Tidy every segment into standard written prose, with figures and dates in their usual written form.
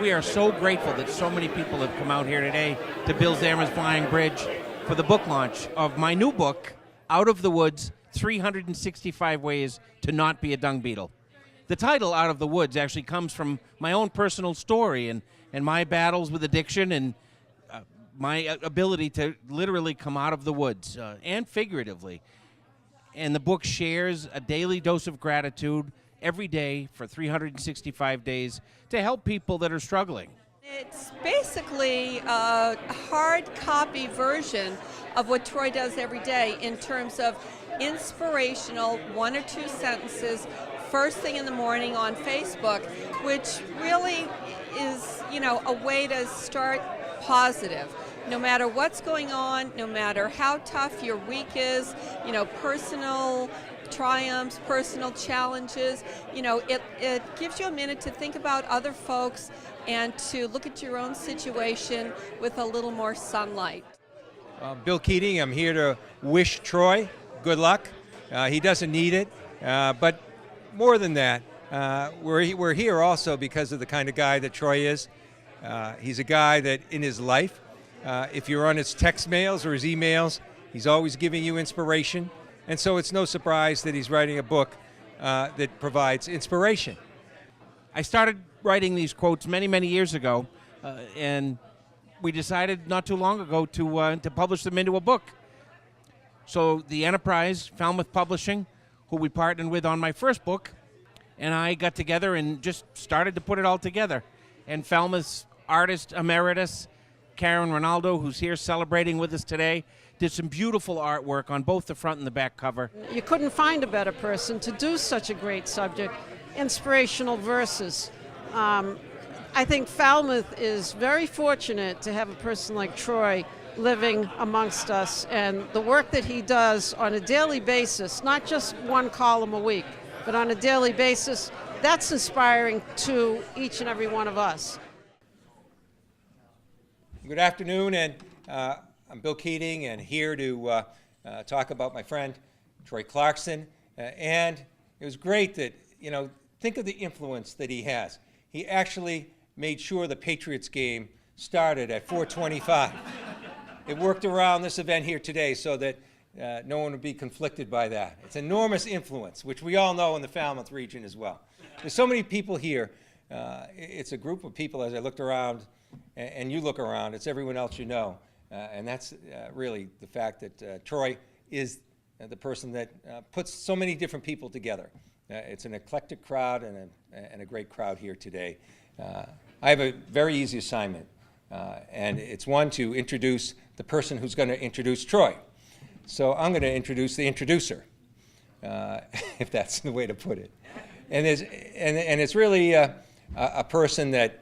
We are so grateful that so many people have come out here today to Bill Zahmer's Flying Bridge for the book launch of my new book, Out of the Woods, 365 Ways to Not Be a Dung Beetle. The title, Out of the Woods, actually comes from my own personal story and my battles with addiction and my ability to literally come out of the woods and figuratively. And the book shares a daily dose of gratitude every day for 365 days to help people that are struggling. It's basically a hard copy version of what Troy does every day in terms of inspirational 1 or 2 sentences first thing in the morning on Facebook, which really is, a way to start positive. No matter what's going on, no matter how tough your week is, personal triumphs, personal challenges, it gives you a minute to think about other folks and to look at your own situation with a little more sunlight. Bill Keating, I'm here to wish Troy good luck. He doesn't need it, but more than that, we're here also because of the kind of guy that Troy is. He's a guy that in his life, if you're on his text mails or his emails, he's always giving you inspiration. And so it's no surprise that he's writing a book that provides inspiration. I started writing these quotes many, many years ago, and we decided not too long ago to publish them into a book. So the enterprise, Falmouth Publishing, who we partnered with on my first book, and I got together and just started to put it all together. And Falmouth's artist emeritus, Karen Ronaldo, who's here celebrating with us today, did some beautiful artwork on both the front and the back cover. You couldn't find a better person to do such a great subject, inspirational verses. I think Falmouth is very fortunate to have a person like Troy living amongst us, and the work that he does on a daily basis, not just one column a week, but on a daily basis, that's inspiring to each and every one of us. Good afternoon, and I'm Bill Keating, and here to talk about my friend Troy Clarkson. And it was great that, think of the influence that he has. He actually made sure the Patriots game started at 4:25. It worked around this event here today so that no one would be conflicted by that. It's enormous influence, which we all know in the Falmouth region as well. There's so many people here. It's a group of people, as I looked around, and you look around, it's everyone else you know. And that's really the fact that Troy is the person that puts so many different people together. It's an eclectic crowd and a great crowd here today. I have a very easy assignment, and it's one to introduce the person who's going to introduce Troy. So I'm going to introduce the introducer, if that's the way to put it. And it's really a person that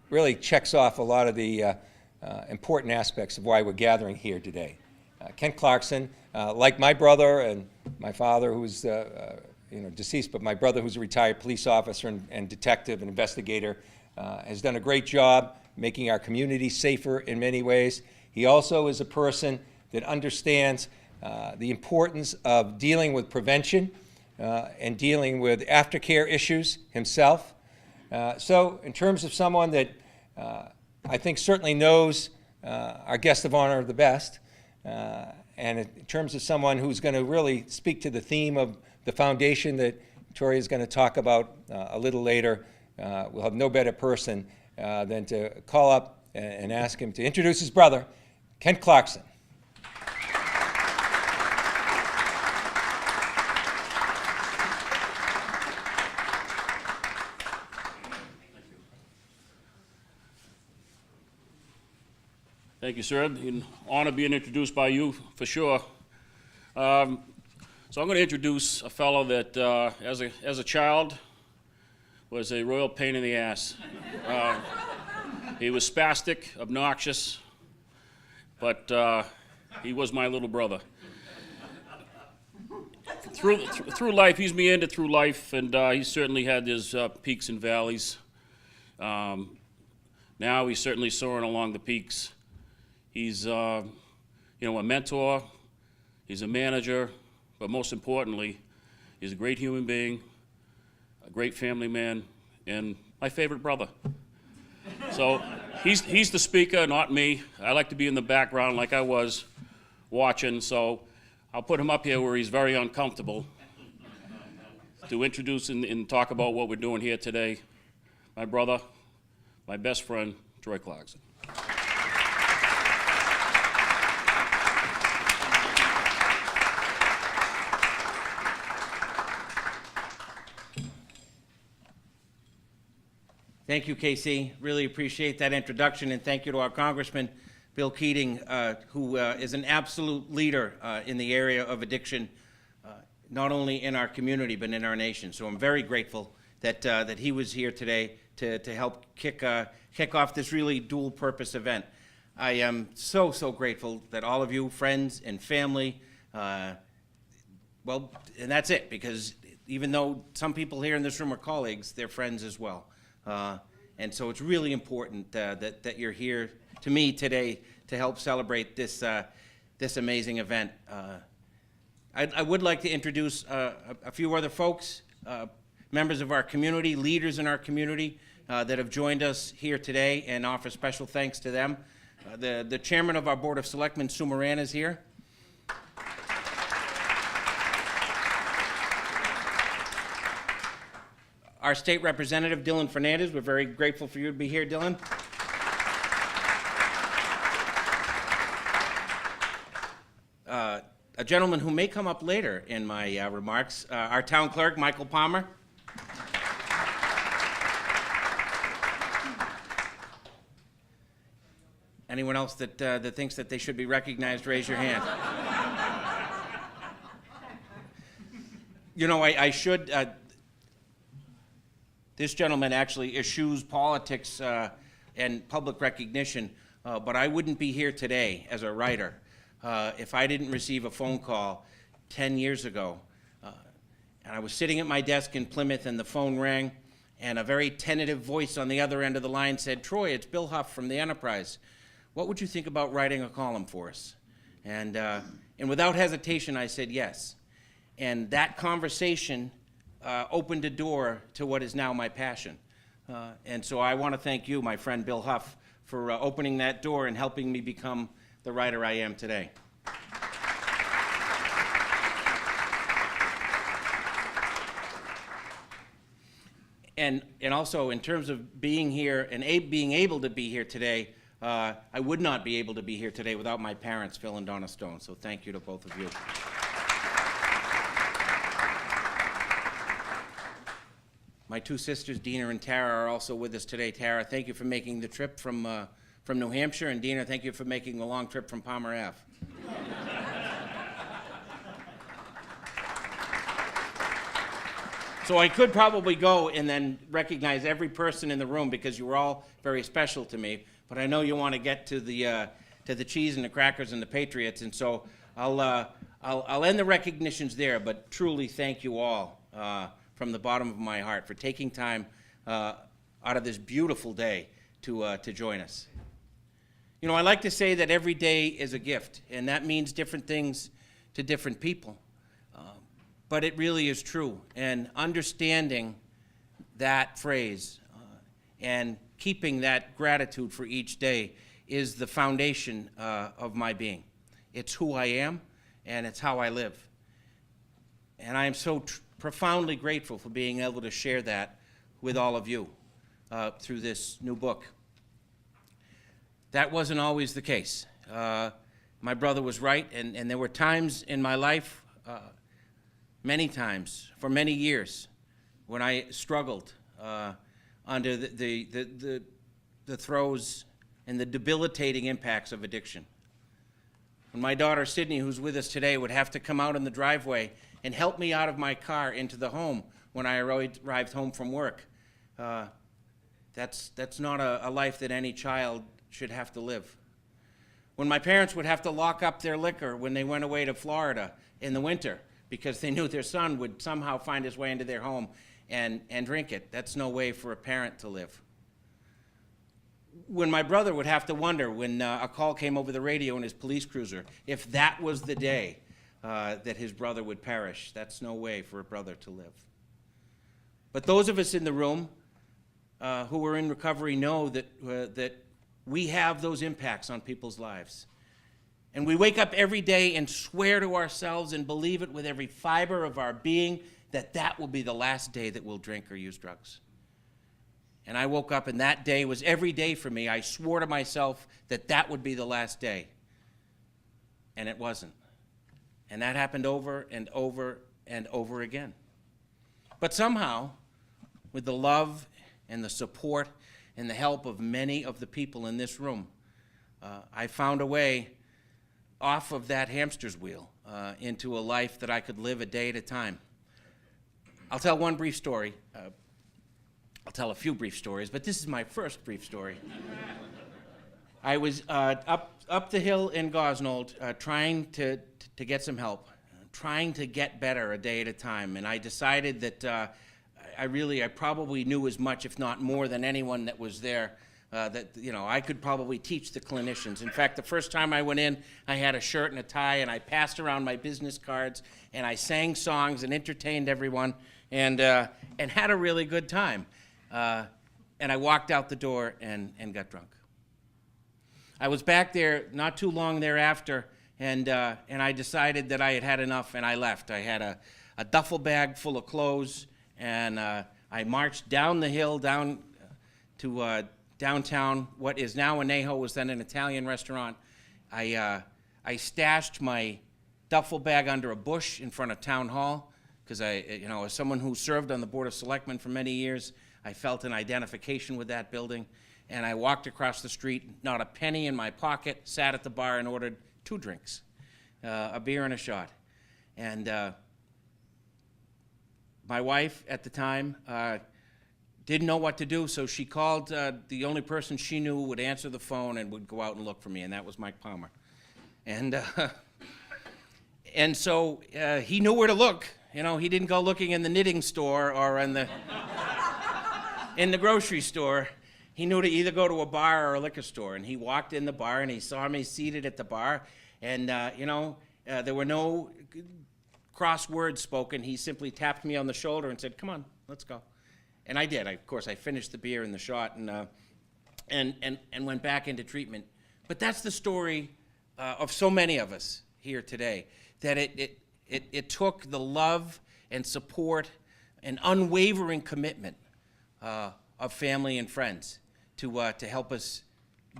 really checks off a lot of the important aspects of why we're gathering here today. Ken Clarkson, like my brother and my father, who's deceased, but my brother, who's a retired police officer and detective and investigator, has done a great job making our community safer in many ways. He also is a person that understands the importance of dealing with prevention and dealing with aftercare issues himself. So in terms of someone that I think certainly knows our guest of honor the best, and in terms of someone who's going to really speak to the theme of the foundation that Troy is going to talk about a little later, we'll have no better person than to call up and ask him to introduce his brother, Ken Clarkson. Thank you, sir. An honor being introduced by you, for sure. So I'm going to introduce a fellow that, as a child, was a royal pain in the ass. He was spastic, obnoxious, but he was my little brother. Through life, he's meandered through life, and he certainly had his peaks and valleys. Now he's certainly soaring along the peaks. He's, a mentor. He's a manager, but most importantly, he's a great human being, a great family man, and my favorite brother. So he's the speaker, not me. I like to be in the background like I was watching, so I'll put him up here where he's very uncomfortable to introduce and talk about what we're doing here today. My brother, my best friend, Troy Clarkson. Thank you, KC. Really appreciate that introduction, and thank you to our Congressman, Bill Keating, who is an absolute leader in the area of addiction, not only in our community, but in our nation. So I'm very grateful that he was here today to help kick off this really dual-purpose event. I am so grateful that all of you, friends and family, well, and that's it, because even though some people here in this room are colleagues, they're friends as well. And so it's really important that you're here to me today to help celebrate this amazing event. I would like to introduce a few other folks, members of our community, leaders in our community that have joined us here today, and offer special thanks to them. The chairman of our Board of Selectmen, Sue Moran, is here. Our state representative, Dylan Fernandez. We're very grateful for you to be here, Dylan. A gentleman who may come up later in my remarks, our town clerk, Michael Palmer. Anyone else that thinks that they should be recognized, raise your hand. You know, I should... This gentleman actually eschews politics and public recognition, but I wouldn't be here today as a writer if I didn't receive a phone call 10 years ago. And I was sitting at my desk in Plymouth, and the phone rang, and a very tentative voice on the other end of the line said, "Troy, it's Bill Huff from the Enterprise. What would you think about writing a column for us?" And without hesitation, I said yes. And that conversation opened a door to what is now my passion. And so I want to thank you, my friend Bill Huff, for opening that door and helping me become the writer I am today. And also, in terms of being here and being able to be here today, I would not be able to be here today without my parents, Phil and Donna Stone. So thank you to both of you. My two sisters, Dina and Tara, are also with us today. Tara, thank you for making the trip from New Hampshire, and Dina, thank you for making the long trip from Palmer Ave. So I could probably go and then recognize every person in the room because you were all very special to me, but I know you want to get to the cheese and the crackers and the Patriots, and so I'll end the recognitions there, but truly thank you all. From the bottom of my heart for taking time out of this beautiful day to join us. You know, I like to say that every day is a gift, and that means different things to different people. But it really is true, and understanding that phrase and keeping that gratitude for each day is the foundation of my being. It's who I am, and it's how I live. And I am so profoundly grateful for being able to share that with all of you through this new book. That wasn't always the case. My brother was right, and there were times in my life, many times, for many years, when I struggled under the throes and the debilitating impacts of addiction. When my daughter, Sydney, who's with us today, would have to come out in the driveway and help me out of my car into the home when I arrived home from work. That's not a life that any child should have to live. When my parents would have to lock up their liquor when they went away to Florida in the winter because they knew their son would somehow find his way into their home and drink it, that's no way for a parent to live. When my brother would have to wonder when a call came over the radio in his police cruiser if that was the day that his brother would perish. That's no way for a brother to live. But those of us in the room who are in recovery know that we have those impacts on people's lives. And we wake up every day and swear to ourselves and believe it with every fiber of our being that that will be the last day that we'll drink or use drugs. And I woke up and that day was every day for me. I swore to myself that that would be the last day. And it wasn't. And that happened over and over and over again. But somehow, with the love and the support and the help of many of the people in this room, I found a way off of that hamster's wheel into a life that I could live a day at a time. I'll tell one brief story. I'll tell a few brief stories, but this is my first brief story. I was up the hill in Gosnold trying to get some help, trying to get better a day at a time, and I decided that I probably knew as much, if not more, than anyone that was there. That I could probably teach the clinicians. In fact, the first time I went in, I had a shirt and a tie, and I passed around my business cards, and I sang songs and entertained everyone, and had a really good time. And I walked out the door and got drunk. I was back there not too long thereafter, and I decided that I had had enough, and I left. I had a duffel bag full of clothes, and I marched down the hill down to downtown. What is now Anejo was then an Italian restaurant. I stashed my duffel bag under a bush in front of Town Hall because as someone who served on the Board of Selectmen for many years, I felt an identification with that building. And I walked across the street, not a penny in my pocket, sat at the bar and ordered 2 drinks, a beer and a shot. And my wife at the time didn't know what to do, so she called the only person she knew would answer the phone and would go out and look for me, and that was Mike Palmer. And so he knew where to look. He didn't go looking in the knitting store or in the grocery store. He knew to either go to a bar or a liquor store, and he walked in the bar and he saw me seated at the bar, and there were no cross words spoken. He simply tapped me on the shoulder and said, "Come on, let's go." And I did. Of course, I finished the beer and the shot and went back into treatment. But that's the story of so many of us here today, that it took the love and support and unwavering commitment of family and friends to help us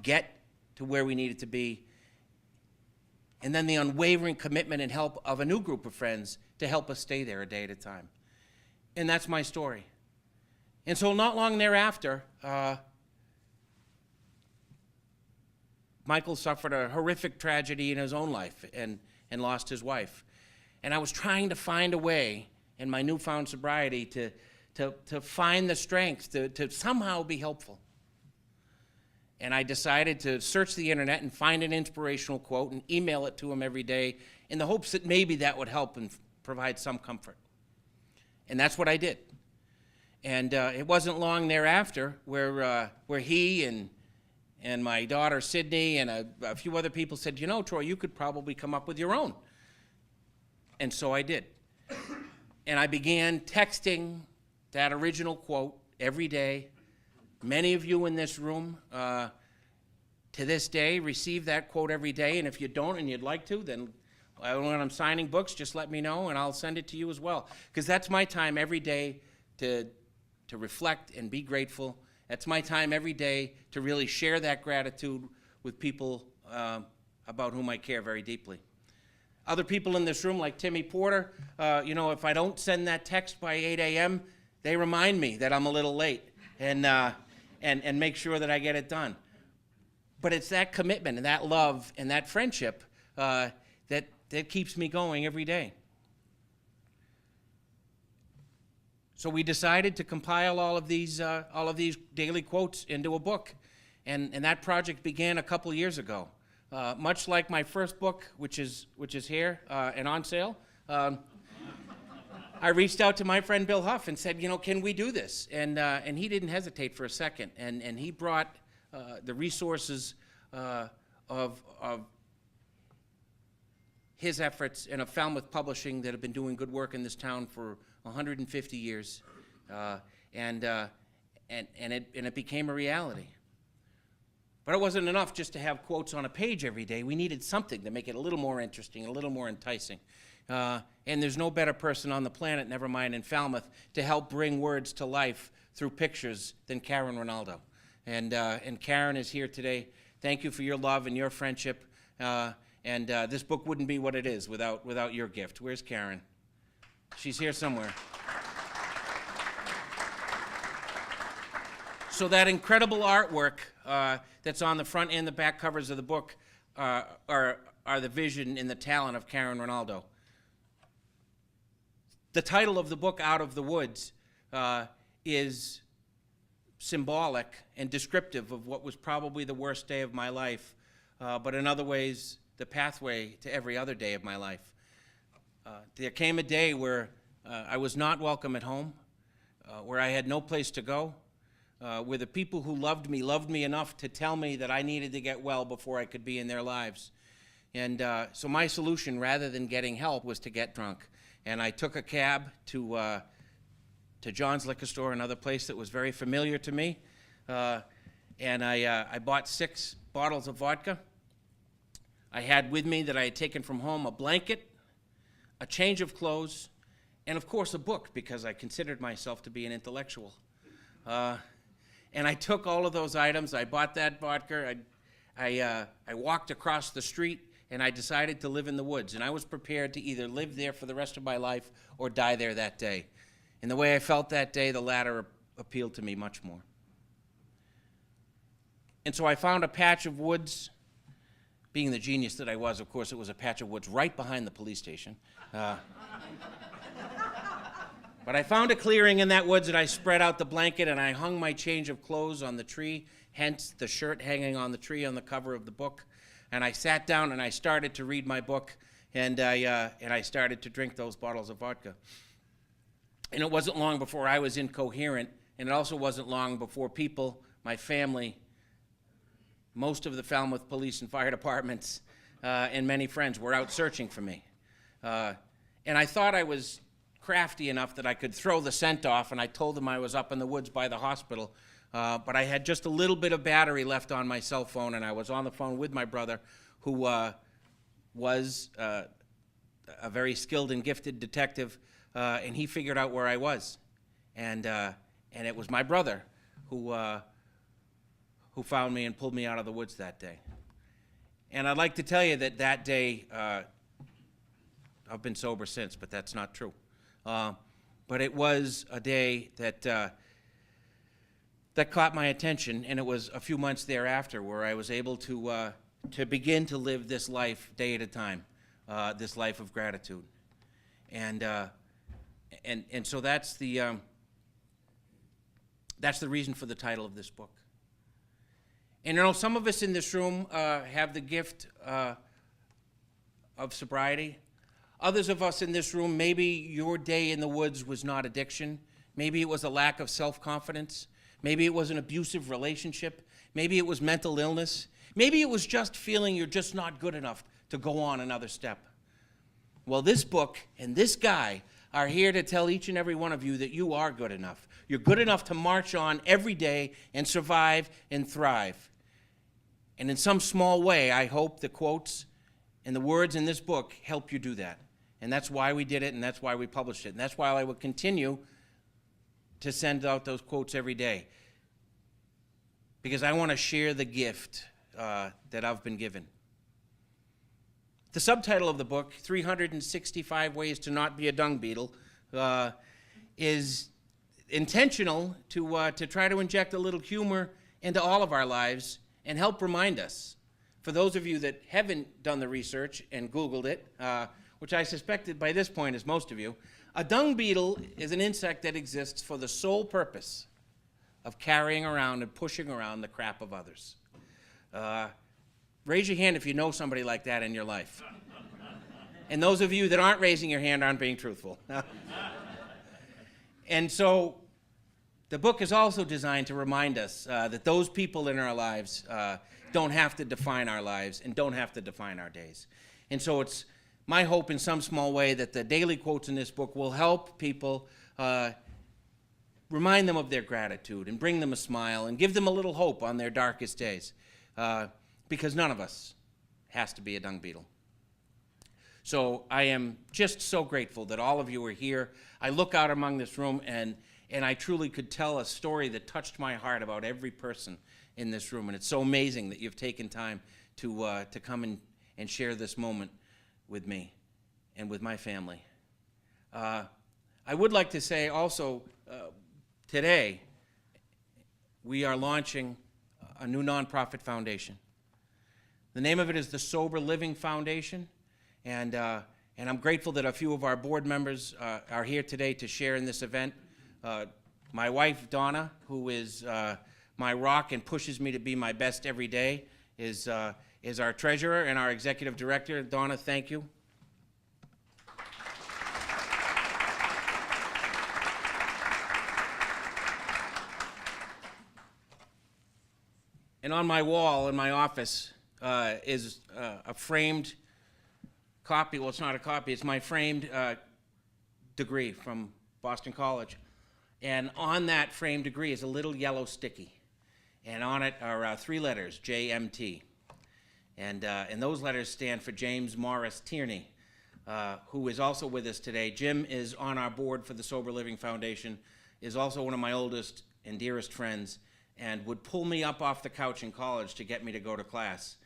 get to where we needed to be, and then the unwavering commitment and help of a new group of friends to help us stay there a day at a time. And that's my story. And so not long thereafter, Michael suffered a horrific tragedy in his own life and lost his wife. And I was trying to find a way in my newfound sobriety to find the strength to somehow be helpful. And I decided to search the internet and find an inspirational quote and email it to him every day in the hopes that maybe that would help and provide some comfort. And that's what I did. And it wasn't long thereafter where he and my daughter Sydney and a few other people said, Troy, you could probably come up with your own. And so I did. And I began texting that original quote every day. Many of you in this room to this day receive that quote every day, and if you don't and you'd like to, then when I'm signing books, just let me know and I'll send it to you as well. Because that's my time every day to reflect and be grateful. That's my time every day to really share that gratitude with people about whom I care very deeply. Other people in this room, like Timmy Porter, if I don't send that text by 8 a.m., they remind me that I'm a little late and make sure that I get it done. But it's that commitment and that love and that friendship that keeps me going every day. So we decided to compile all of these daily quotes into a book, and that project began a couple years ago. Much like my first book, which is here and on sale, I reached out to my friend Bill Huff and said, can we do this? And he didn't hesitate for a second, and he brought the resources of his efforts and of Falmouth Publishing that have been doing good work in this town for 150 years, and and it became a reality. But it wasn't enough just to have quotes on a page every day. We needed something to make it a little more interesting, a little more enticing. And there's no better person on the planet, never mind in Falmouth, to help bring words to life through pictures than Karen Ronaldo. And Karen is here today. Thank you for your love and your friendship. And this book wouldn't be what it is without your gift. Where's Karen? She's here somewhere. So that incredible artwork that's on the front and the back covers of the book are the vision and the talent of Karen Ronaldo. The title of the book, Out of the Woods, is symbolic and descriptive of what was probably the worst day of my life, but in other ways, the pathway to every other day of my life. There came a day where I was not welcome at home, where I had no place to go, where the people who loved me enough to tell me that I needed to get well before I could be in their lives. And so my solution, rather than getting help, was to get drunk. And I took a cab to John's Liquor Store, another place that was very familiar to me. And I bought 6 bottles of vodka. I had with me that I had taken from home a blanket, a change of clothes, and of course a book, because I considered myself to be an intellectual. And I took all of those items. I bought that vodka. I walked across the street, and I decided to live in the woods. And I was prepared to either live there for the rest of my life or die there that day. And the way I felt that day, the latter appealed to me much more. And so I found a patch of woods. Being the genius that I was, of course, it was a patch of woods right behind the police station. But I found a clearing in that woods, and I spread out the blanket, and I hung my change of clothes on the tree, hence the shirt hanging on the tree on the cover of the book. And I sat down, and I started to read my book, and I started to drink those bottles of vodka. And it wasn't long before I was incoherent, and it also wasn't long before people, my family, most of the Falmouth police and fire departments, and many friends were out searching for me. And I thought I was crafty enough that I could throw the scent off, and I told them I was up in the woods by the hospital, but I had just a little bit of battery left on my cell phone, and I was on the phone with my brother, who was a very skilled and gifted detective, and he figured out where I was. And it was my brother who found me and pulled me out of the woods that day. And I'd like to tell you that day, I've been sober since, but that's not true. But it was a day that caught my attention, and it was a few months thereafter where I was able to begin to live this life day at a time, this life of gratitude. And so that's the reason for the title of this book. And you know, some of us in this room have the gift of sobriety. Others of us in this room, maybe your day in the woods was not addiction. Maybe it was a lack of self-confidence. Maybe it was an abusive relationship. Maybe it was mental illness. Maybe it was just feeling you're just not good enough to go on another step. Well, this book and this guy are here to tell each and every one of you that you are good enough. You're good enough to march on every day and survive and thrive. And in some small way, I hope the quotes and the words in this book help you do that. And that's why we did it, and that's why we published it. And that's why I will continue to send out those quotes every day. Because I want to share the gift that I've been given. The subtitle of the book, 365 Ways to Not Be a Dung Beetle, is intentional to try to inject a little humor into all of our lives and help remind us. For those of you that haven't done the research and Googled it, which I suspected by this point is most of you, a dung beetle is an insect that exists for the sole purpose of carrying around and pushing around the crap of others. Raise your hand if you know somebody like that in your life. And those of you that aren't raising your hand aren't being truthful. And so the book is also designed to remind us that those people in our lives don't have to define our lives and don't have to define our days. And so it's my hope in some small way that the daily quotes in this book will help people remind them of their gratitude and bring them a smile and give them a little hope on their darkest days, because none of us has to be a dung beetle. So I am just so grateful that all of you are here. I look out among this room, and I truly could tell a story that touched my heart about every person in this room, and it's so amazing that you've taken time to come and share this moment with me and with my family. I would like to say also, today, we are launching a new nonprofit foundation. The name of it is the Sober Living Foundation, and I'm grateful that a few of our board members are here today to share in this event. My wife, Donna, who is my rock and pushes me to be my best every day, is our treasurer and our executive director. Donna, thank you. And on my wall in my office is a framed copy. Well, it's not a copy. It's my framed degree from Boston College. And on that framed degree is a little yellow sticky. And on it are 3 letters, JMT. And those letters stand for James Morris Tierney, who is also with us today. Jim is on our board for the Sober Living Foundation, is also one of my oldest and dearest friends, and would pull me up off the couch in college to get me to go to class,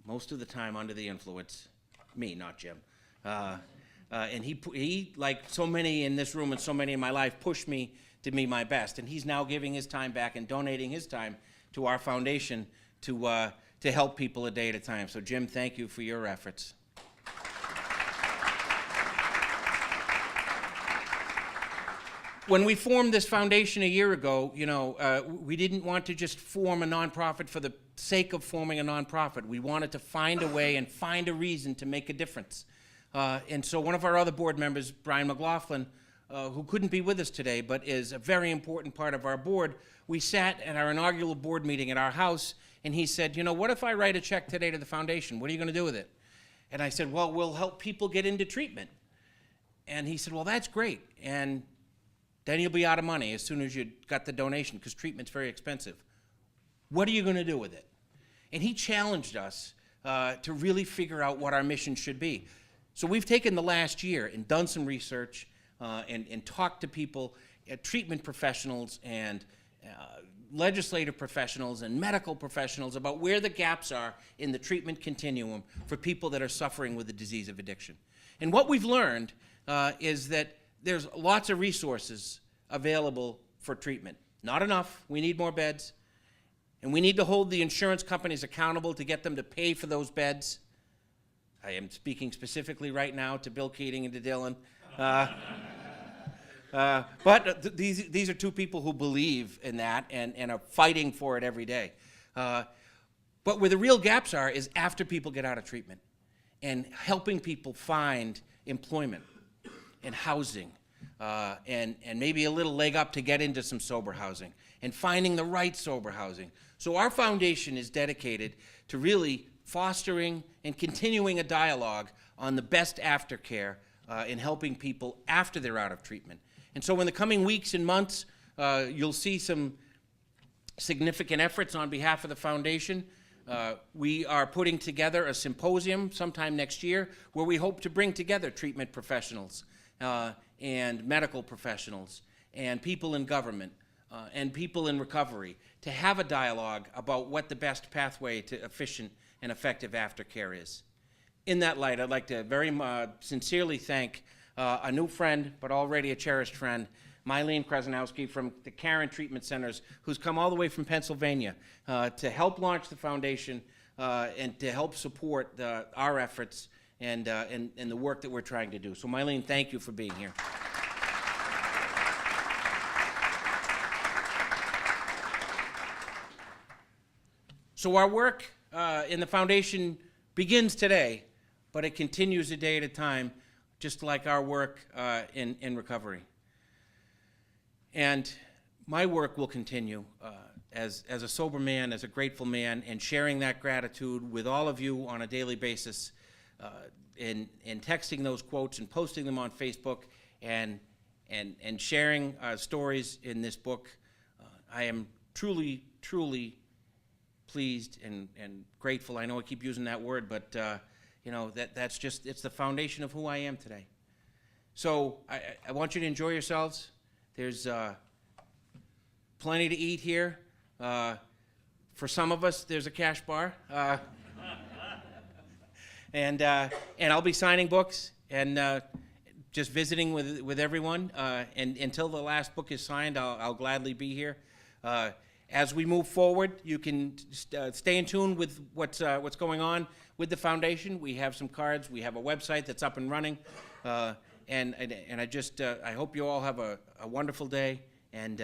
most of the time under the influence. Me, not Jim. And he, like so many in this room and so many in my life, pushed me to be my best. And he's now giving his time back and donating his time to our foundation to help people a day at a time. So Jim, thank you for your efforts. When we formed this foundation a year ago, we didn't want to just form a nonprofit for the sake of forming a nonprofit. We wanted to find a way and find a reason to make a difference. And so one of our other board members, Brian McLaughlin, who couldn't be with us today, but is a very important part of our board, we sat at our inaugural board meeting at our house, and he said, what if I write a check today to the foundation? What are you going to do with it? And I said, well, we'll help people get into treatment. And he said, well, that's great. And then you'll be out of money as soon as you got the donation, because treatment's very expensive. What are you going to do with it? And he challenged us to really figure out what our mission should be. So we've taken the last year and done some research and talked to people, treatment professionals and legislative professionals and medical professionals about where the gaps are in the treatment continuum for people that are suffering with the disease of addiction. And what we've learned is that there's lots of resources available for treatment. Not enough. We need more beds. And we need to hold the insurance companies accountable to get them to pay for those beds. I am speaking specifically right now to Bill Keating and to Dylan. But these are two people who believe in that and are fighting for it every day. But where the real gaps are is after people get out of treatment and helping people find employment and housing and maybe a little leg up to get into some sober housing and finding the right sober housing. So our foundation is dedicated to really fostering and continuing a dialogue on the best aftercare in helping people after they're out of treatment. And so in the coming weeks and months, you'll see some significant efforts on behalf of the foundation. We are putting together a symposium sometime next year where we hope to bring together treatment professionals and medical professionals and people in government and people in recovery to have a dialogue about what the best pathway to efficient and effective aftercare is. In that light, I'd like to very sincerely thank a new friend, but already a cherished friend, Mylene Krasnowski from the Caron Treatment Centers, who's come all the way from Pennsylvania to help launch the foundation and to help support our efforts and the work that we're trying to do. So Mylene, thank you for being here. So our work in the foundation begins today, but it continues a day at a time, just like our work in recovery. And my work will continue as a sober man, as a grateful man, and sharing that gratitude with all of you on a daily basis, and texting those quotes and posting them on Facebook, and and sharing stories in this book. I am truly, truly pleased and grateful. I know I keep using that word, but you know, that's just, it's the foundation of who I am today. So I want you to enjoy yourselves. There's plenty to eat here. For some of us, there's a cash bar. And I'll be signing books and just visiting with everyone. And until the last book is signed, I'll gladly be here. As we move forward, you can stay in tune with what's going on with the foundation. We have some cards. We have a website that's up and running. And I hope you all have a wonderful day, and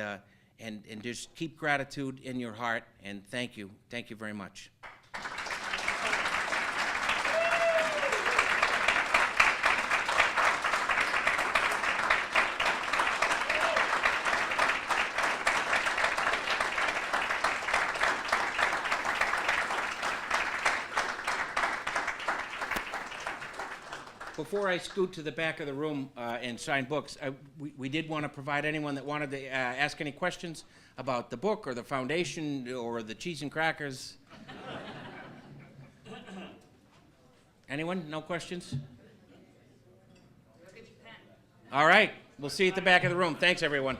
just keep gratitude in your heart. And thank you very much. Before I scoot to the back of the room and sign books, we did want to provide anyone that wanted to ask any questions about the book or the foundation or the cheese and crackers. Anyone? No questions? All right. We'll see you at the back of the room. Thanks, everyone.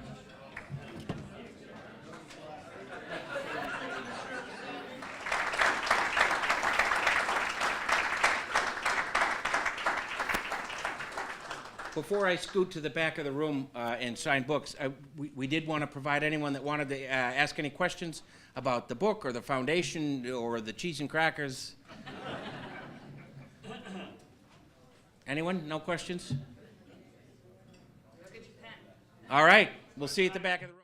Before I scoot to the back of the room and sign books, we did want to provide anyone that wanted to ask any questions about the book or the foundation or the cheese and crackers. Anyone? No questions? All right. We'll see you at the back of the room.